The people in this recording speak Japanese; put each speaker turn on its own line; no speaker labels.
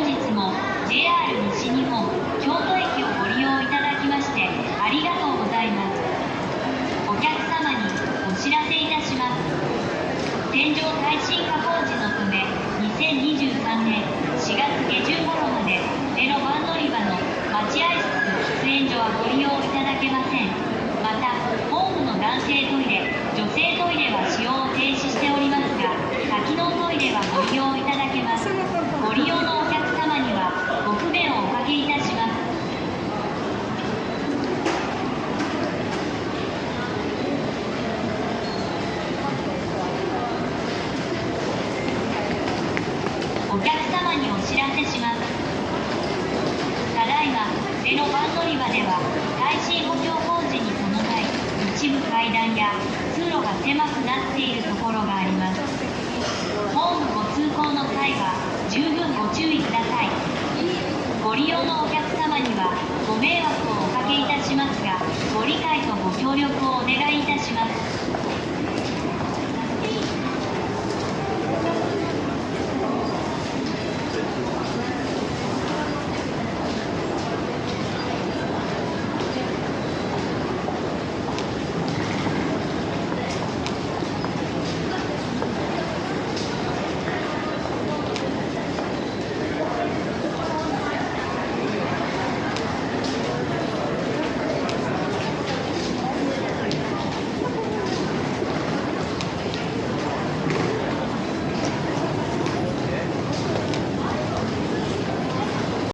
日も JR 西日本京都駅をご利用いただきましてありがとうございます。お客様にお知らせいたします。天井耐震化工事のため2023年4月下旬頃まで目のバン乗り場の待合室喫煙所はご利用いただけません。またホームの男性トイレ女性トイレは使用を停止しておりますが多機能トイレはご利用いただけます。ご利用のお客様にはご不便をおかけいたします。お客様にお知らせします。ただいま目のバン乗り場では耐震補強工事に伴い一部階段や通路が狭くなっているところがあります。ホームご通行の際は十分ご注意ください。ご利用のお客様にはご迷惑をおかけいたしますがご理解とご協力をお願いいたします。